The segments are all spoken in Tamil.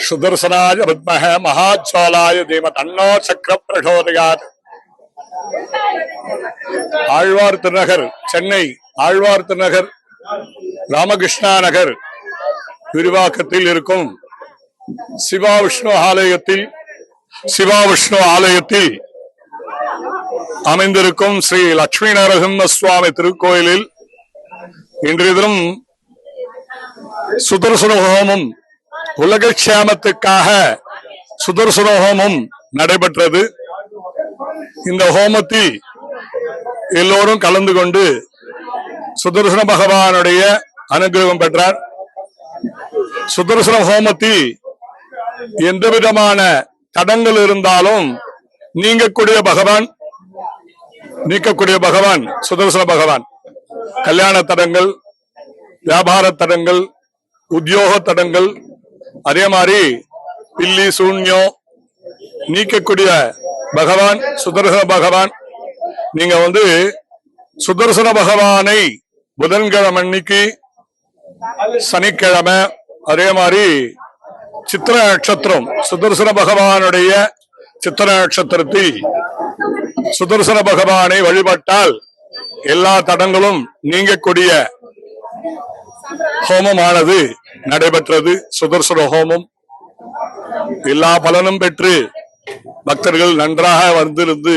சுதர்சனாய பத்மஹ மகாஜ்வாலாய தேம தன்னோ சக்கர பிரசோதயாத். ஆழ்வார் திருநகர் சென்னை ஆழ்வார் திருநகர் ராமகிருஷ்ணா நகர் விரிவாக்கத்தில் இருக்கும் சிவா விஷ்ணு ஆலயத்தில் அமைந்திருக்கும் ஸ்ரீ லட்சுமி நரசிம்ம சுவாமி திருக்கோயிலில் இன்றைய தினம் சுதர்சன ஹோமம் உலக க்ஷேமத்துக்காக சுதர்சன ஹோமம் நடைபெற்றது. இந்த ஹோமத்தில் எல்லோரும் கலந்து கொண்டு சுதர்சன பகவானுடைய அனுகிரகம் பெற்றார். சுதர்சன ஹோமத்தில் எந்த விதமான தடங்கள் இருந்தாலும் நீக்கக்கூடிய பகவான் சுதர்சன பகவான். கல்யாண தடங்கள், வியாபார தடங்கள், உத்தியோக தடங்கள், அதே மாதிரி பில்லி சூன்யம் நீக்கக்கூடிய பகவான் சுதர்சன பகவான். நீங்க சுதர்சன பகவானை புதன்கிழமை அன்னைக்கு, சனிக்கிழமை, அதே மாதிரி சித்திர நட்சத்திரம் சுதர்சன பகவானுடைய சித்திர நட்சத்திரத்தில் சுதர்சன பகவானை வழிபட்டால் எல்லா தடங்களும் நீங்கக்கூடிய ஹோமமானது நடைபெற்றது. சுதர்சன ஹோமம் எல்லா பலனும் பெற்று பக்தர்கள் நன்றாக வந்திருந்து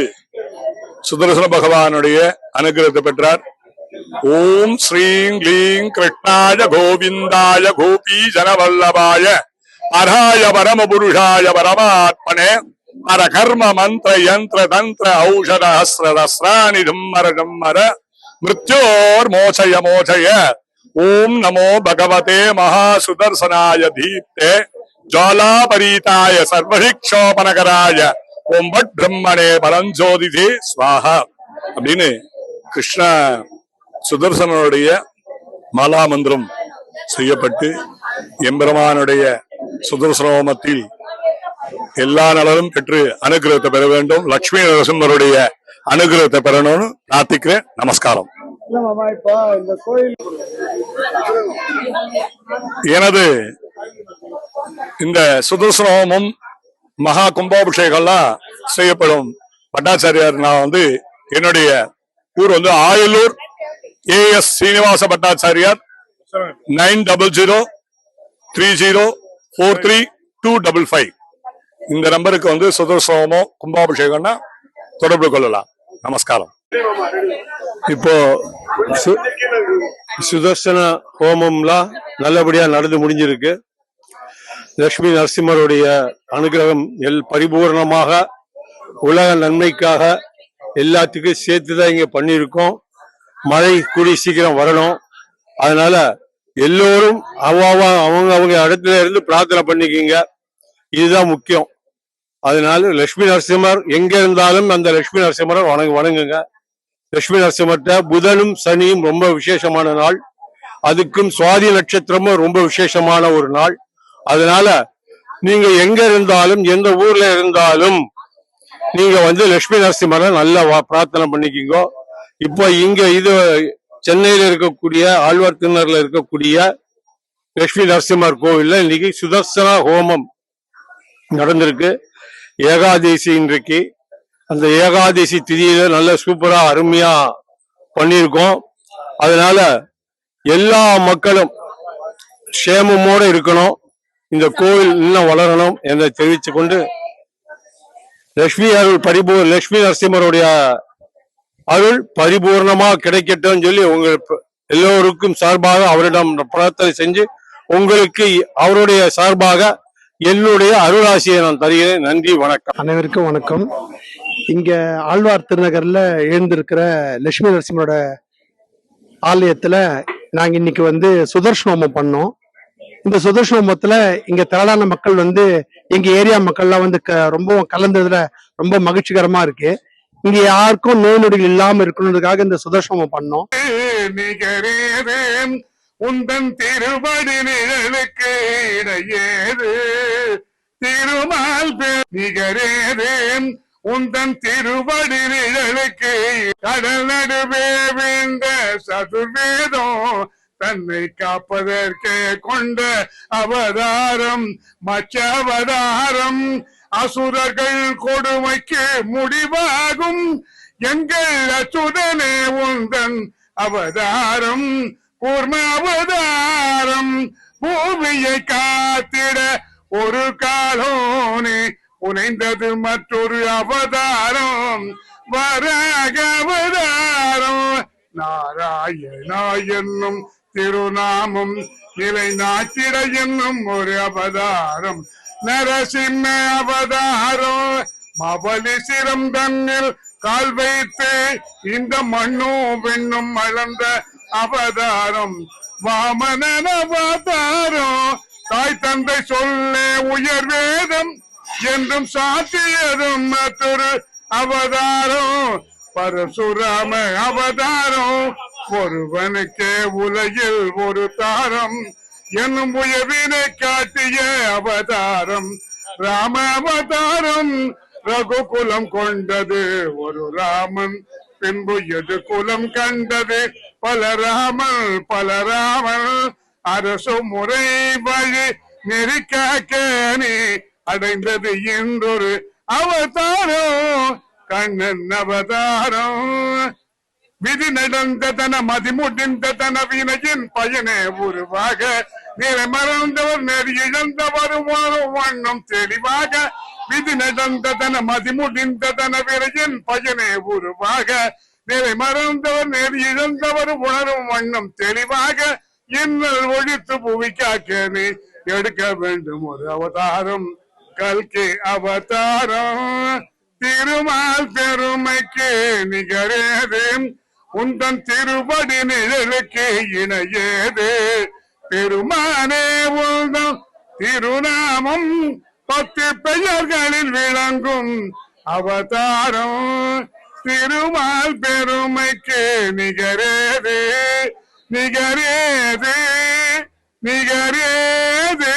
சுதர்சன பகவானுடைய அனுகிரகத்தை பெற்றார். ஓம் ஸ்ரீம் க்ளீம் கிருஷ்ணாய கோவிந்தாய கோபி ஜனவல்லபாய அராய பரமபுருஷாய பரமாத்மனே பரகர்ம மந்திர யந்திர தந்திர ஔஷத ஹஸ்ரதஸ்ராணி ஜம்மர ஜம்மர மிருத்யோர் மோசய மோசய. ஓம் நமோ பகவதே மகாசுதர்சனாய தீப்தே ஜாலாபரீதாய சர்வஹிக்ஷோபனகராய ஓம் பட் பிரம்மணே பலஞ்சோதிதே ஸ்வாஹா அப்படின்னு கிருஷ்ண சுதர்சனுடைய மாலா மந்திரம் செய்யப்பட்டு எம்பெருமானுடைய சுதர்சனோமத்தில் எல்லா நலனும் பெற்று அனுகிரகத்தை பெற வேண்டும். லட்சுமி நரசிம்மருடைய அனுகிரகத்தை பெறணும்னு பிரார்த்திக்கிறேன். நமஸ்காரம். எனது இந்த சுதர்சனோமம் மகா கும்பாபிஷேகம்லாம் செய்யப்படும் பட்டாச்சாரியார். நான் என்னுடைய ஊர் ஆயலூர் AS சீனிவாச பட்டாச்சாரியார். 9003043255 இந்த நம்பருக்கு சுதர்சனோமம் கும்பாபிஷேகம்னா தொடர்பு கொள்ளலாம். நமஸ்காரம். இப்போ சுதர்சன ஹோமம்லாம் நல்லபடியா நடந்து முடிஞ்சிருக்கு. லட்சுமி நரசிம்மருடைய அனுகிரகம் பரிபூர்ணமாக உலக நன்மைக்காக எல்லாத்துக்கும் சேர்த்துதான் இங்க பண்ணியிருக்கோம். மழை கூடி சீக்கிரம் வரணும். அதனால எல்லோரும் அவங்க இடத்துல இருந்து பிரார்த்தனை பண்ணிக்கிங்க. இதுதான் முக்கியம். அதனால லட்சுமி நரசிம்மர் எங்க இருந்தாலும் அந்த லட்சுமி நரசிம்மரை வணங்குங்க. லட்சுமி நரசிம்மர்கிட்ட புதனும் சனியும் ரொம்ப விசேஷமான நாள். அதுக்கும் சுவாதி நட்சத்திரமும் ரொம்ப விசேஷமான ஒரு நாள். அதனால நீங்க எங்க இருந்தாலும் எந்த ஊர்ல இருந்தாலும் நீங்க லட்சுமி நரசிம்மரை நல்லா பிரார்த்தனை பண்ணிக்கிங்க. இப்போ இங்க சென்னையில இருக்கக்கூடிய ஆழ்வார் திருநகர்ல இருக்கக்கூடிய லட்சுமி நரசிம்மர் கோவில்ல இன்னைக்கு சுதர்சன ஹோமம் நடந்திருக்கு. ஏகாதசி இன்றைக்கு. அந்த ஏகாதசி திதியில நல்ல சூப்பரா அருமையா பண்ணியிருக்கோம். அதனால எல்லா மக்களும் சேமமோட இருக்கணும். இந்த கோவில் இன்னும் வளரணும் என்று தெரிவித்து கொண்டு லட்சுமி நரசிம்மருடைய அருள் பரிபூர்ணமா கிடைக்கட்டும் சொல்லி உங்களுக்கு எல்லோருக்கும் சார்பாக அவரிடம் பிரார்த்தனை செஞ்சு உங்களுக்கு அவருடைய சார்பாக என்னுடைய அருளாசியை நான் தருகிறேன். நன்றி, வணக்கம். அனைவருக்கும் வணக்கம். இங்க ஆழ்வார் திருநகர்ல எழுந்திருக்கிற லட்சுமி நரசிம்மரோட ஆலயத்துல நாங்க இன்னைக்கு சுதர்சனோமம் பண்ணோம். இந்த சுதர்சனோமத்துல இங்க திரளான மக்கள் எங்க ஏரியா மக்கள்லாம் ரொம்ப கலந்ததுல ரொம்ப மகிழ்ச்சிகரமா இருக்கு. இங்க யாருக்கும் நோய் நொடிகள் இல்லாம இருக்கணுன்றதுக்காக இந்த சுதர்சனோமம் பண்ணோம். உந்தன் திருவடி நிழலுக்கு இடையேது திருமால் நிகரேதேன் உந்தன் திருவடி நிழலுக்கு கடல் நடுவே வேண்ட சதுர்வேதம் தன்னை காப்பதற்கே கொண்ட அவதாரம் மச்சவதாரம். அசுரர்கள் கொடுமைக்கு முடிவாகும் எங்கள் அச்சுதனே உந்தன் அவதாரம் கூர்ம அவதாரம். பூமியை காத்திட ஒரு காலோனே புனைந்தது மற்றொரு அவதாரம் வராக அவதாரம். நாராயணா என்னும் திருநாமம் நிலை நாட்டிட என்னும் ஒரு அவதாரம் நரசிம்ம அவதாரம். மவலி சிரம் தன்னில் கால் வைத்து இந்த மண்ணும் வெண்ணும் மலர்ந்த அவதாரம் வாமன அவதாரம். தாய் தந்தை சொல்ல உயர் வேதம் என்றும் சாத்தியதும் மற்றொரு அவதாரம் பரசுராம அவதாரம். ஒருவனுக்கே உலகில் ஒரு தாரம் என்னும் உயர்வினை காட்டிய அவதாரம் ராம அவதாரம். ரகுகுலம் கொண்டது ஒரு ராமன் பின்பு எது குலம் கண்டது பல ராமன். அரசு முறை வழி நெறிக்காக்கனே அடைந்தது என்றொரு அவதாரம் கண்ணன் அவதாரம். விதி நடந்ததன மதி முடிந்ததன வினையின் பயனே உருவாக நிறை மறந்தவர் நெறி இழந்தவர் வண்ணம் தெளிவாக. விதி நடந்ததன மதி முடிந்ததன வினையின் பயனே உருவாக நிறை மறந்தவர் நெறி இழந்தவர் உணரும் வண்ணம் தெளிவாக. இன்னல் ஒழித்து புவிக்காக்கனே எடுக்க வேண்டும் ஒரு அவதாரம் கல்கி அவதாரம். திருமால் பெருமைக்கு நிகரேது உந்தன் திருபடி நிழலுக்கு இணையேது. பெருமானே உந்தன் திருநாமம் 10 பெயர்களில் விளங்கும் அவதாரம். திருமால் பெருமைக்கு நிகரேது நிகரேது நிகரேது.